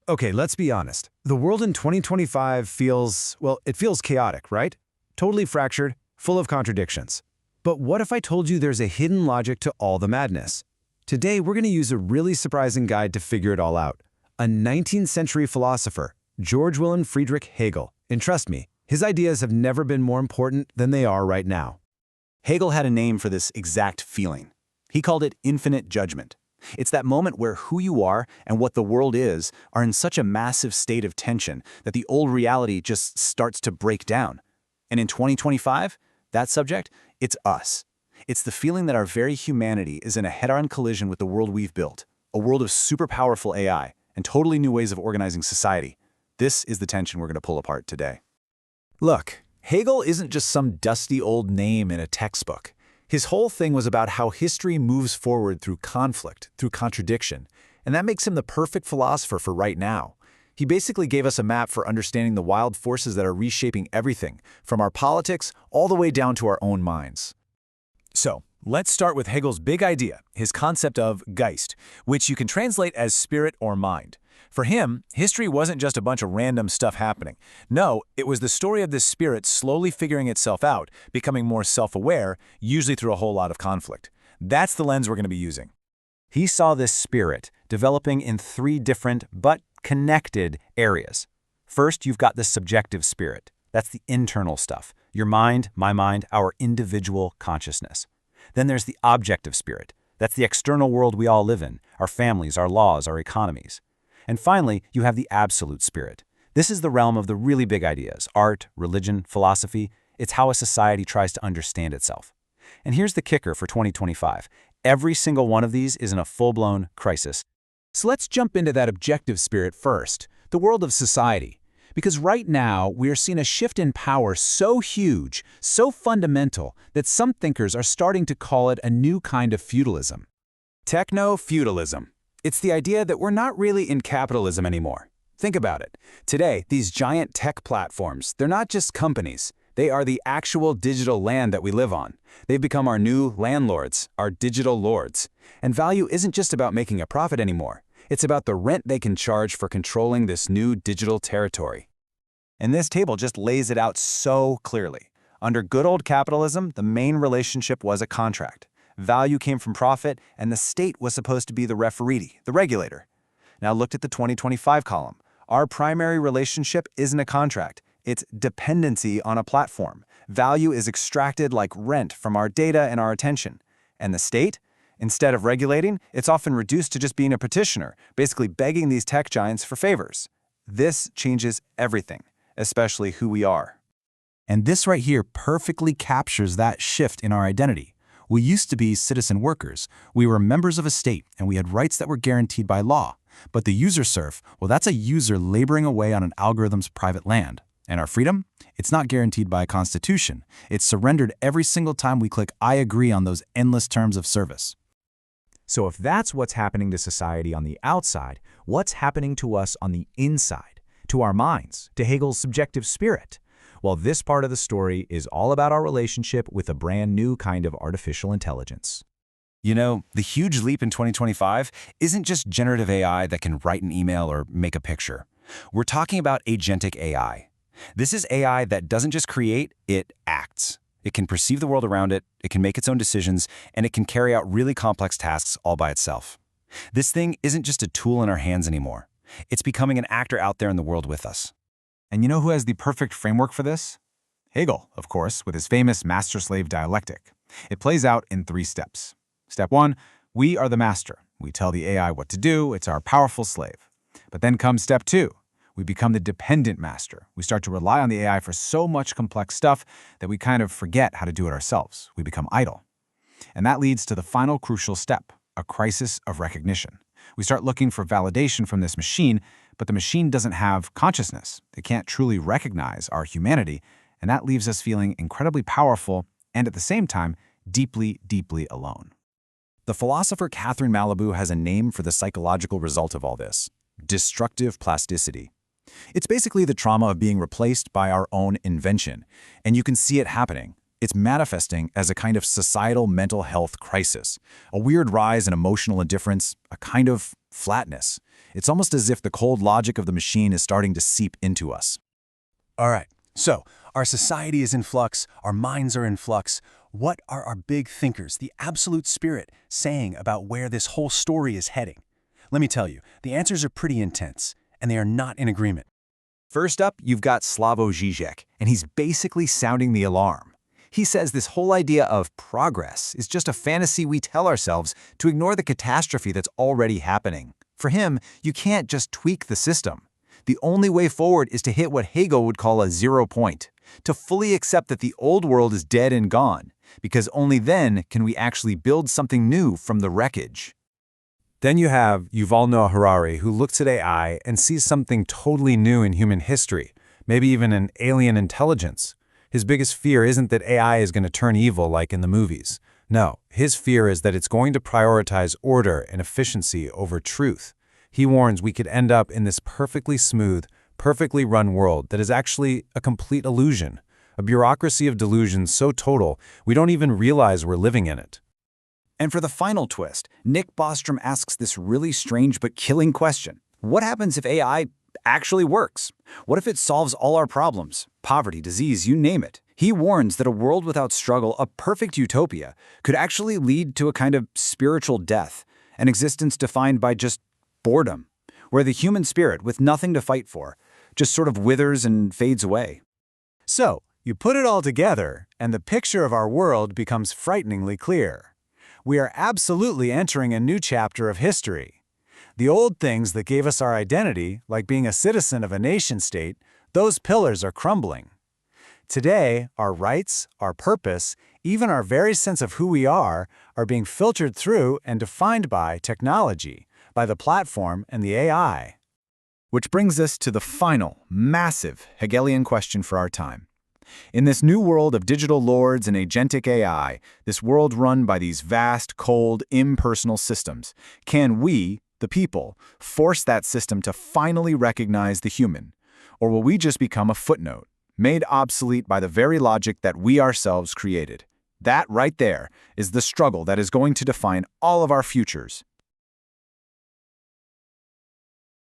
Okay, let's be honest. The world in 2025 feels, well, it feels chaotic, right? Totally fractured, full of contradictions. But what if I told you there's a hidden logic to all the madness? Today, we're going to use a really surprising guide to figure it all out. A 19th century philosopher, George Wilhelm Friedrich Hegel. And trust me, his ideas have never been more important than they are right now. Hegel had a name for this exact feeling. He called it infinite judgment. It's that moment where who you are and what the world is are in such a massive state of tension that the old reality just starts to break down. And in 2025, that subject, it's us. It's the feeling that our very humanity is in a head-on collision with the world we've built, a world of super powerful AI and totally new ways of organizing society. This is the tension we're going to pull apart today. Look, Hegel isn't just some dusty old name in a textbook. His whole thing was about how history moves forward through conflict, through contradiction, and that makes him the perfect philosopher for right now. He basically gave us a map for understanding the wild forces that are reshaping everything, from our politics all the way down to our own minds. So, let's start with Hegel's big idea, his concept of Geist, which you can translate as spirit or mind. For him, history wasn't just a bunch of random stuff happening. No, it was the story of this spirit slowly figuring itself out, becoming more self-aware, usually through a whole lot of conflict. That's the lens we're going to be using. He saw this spirit developing in three different but connected areas. First, you've got the subjective spirit. That's the internal stuff. Your mind, my mind, our individual consciousness. Then there's the objective spirit. That's the external world we all live in, our families, our laws, our economies. And finally, you have the absolute spirit. This is the realm of the really big ideas, art, religion, philosophy. It's how a society tries to understand itself. And here's the kicker for 2025. Every single one of these is in a full-blown crisis. So let's jump into that objective spirit first, the world of society. Because right now, we are seeing a shift in power so huge, so fundamental, that some thinkers are starting to call it a new kind of feudalism. Techno-feudalism. It's the idea that we're not really in capitalism anymore. Think about it. Today, these giant tech platforms, they're not just companies. They are the actual digital land that we live on. They've become our new landlords, our digital lords. And value isn't just about making a profit anymore. It's about the rent they can charge for controlling this new digital territory. And this table just lays it out so clearly. Under good old capitalism, the main relationship was a contract. Value came from profit, and the state was supposed to be the referee, the regulator. Now look at the 2025 column. Our primary relationship isn't a contract. It's dependency on a platform. Value is extracted like rent from our data and our attention. And the state? Instead of regulating, it's often reduced to just being a petitioner, basically begging these tech giants for favors. This changes everything, especially who we are. And this right here perfectly captures that shift in our identity. We used to be citizen workers. We were members of a state, and we had rights that were guaranteed by law. But the user serf, well, that's a user laboring away on an algorithm's private land. And our freedom? It's not guaranteed by a constitution. It's surrendered every single time we click I agree on those endless terms of service. So if that's what's happening to society on the outside, what's happening to us on the inside? To our minds, to Hegel's subjective spirit? Well, this part of the story is all about our relationship with a brand new kind of artificial intelligence. You know, the huge leap in 2025 isn't just generative AI that can write an email or make a picture. We're talking about agentic AI. This is AI that doesn't just create, it acts. It can perceive the world around it, it can make its own decisions, and it can carry out really complex tasks all by itself. This thing isn't just a tool in our hands anymore. It's becoming an actor out there in the world with us. And you know who has the perfect framework for this? Hegel, of course, with his famous master-slave dialectic. It plays out in 3 steps. Step 1, we are the master. We tell the AI what to do, it's our powerful slave. But then comes step 2. We become the dependent master. We start to rely on the AI for so much complex stuff that we kind of forget how to do it ourselves. We become idle. And that leads to the final crucial step, a crisis of recognition. We start looking for validation from this machine, but the machine doesn't have consciousness. It can't truly recognize our humanity, and that leaves us feeling incredibly powerful and at the same time, deeply, deeply alone. The philosopher Catherine Malibu has a name for the psychological result of all this: destructive plasticity. It's basically the trauma of being replaced by our own invention, and you can see it happening. It's manifesting as a kind of societal mental health crisis, a weird rise in emotional indifference, a kind of flatness. It's almost as if the cold logic of the machine is starting to seep into us. All right, so our society is in flux, our minds are in flux. What are our big thinkers, the absolute spirit, saying about where this whole story is heading? Let me tell you, the answers are pretty intense, and they are not in agreement. First up, you've got Slavoj Žižek, and he's basically sounding the alarm. He says this whole idea of progress is just a fantasy we tell ourselves to ignore the catastrophe that's already happening. For him, you can't just tweak the system. The only way forward is to hit what Hegel would call a 0 point, to fully accept that the old world is dead and gone, because only then can we actually build something new from the wreckage. Then you have Yuval Noah Harari, who looks at AI and sees something totally new in human history, maybe even an alien intelligence. His biggest fear isn't that AI is going to turn evil like in the movies. No, his fear is that it's going to prioritize order and efficiency over truth. He warns we could end up in this perfectly smooth, perfectly run world that is actually a complete illusion, a bureaucracy of delusions so total we don't even realize we're living in it. And for the final twist, Nick Bostrom asks this really strange but killing question. What happens if AI actually works? What if it solves all our problems? Poverty, disease, you name it. He warns that a world without struggle, a perfect utopia, could actually lead to a kind of spiritual death, an existence defined by just boredom, where the human spirit, with nothing to fight for, just sort of withers and fades away. So, you put it all together, and the picture of our world becomes frighteningly clear. We are absolutely entering a new chapter of history. The old things that gave us our identity, like being a citizen of a nation-state, those pillars are crumbling. Today, our rights, our purpose, even our very sense of who we are being filtered through and defined by technology, by the platform and the AI. Which brings us to the final, massive Hegelian question for our time. In this new world of digital lords and agentic AI, this world run by these vast, cold, impersonal systems, can we, the people, force that system to finally recognize the human? Or will we just become a footnote, made obsolete by the very logic that we ourselves created? That right there is the struggle that is going to define all of our futures.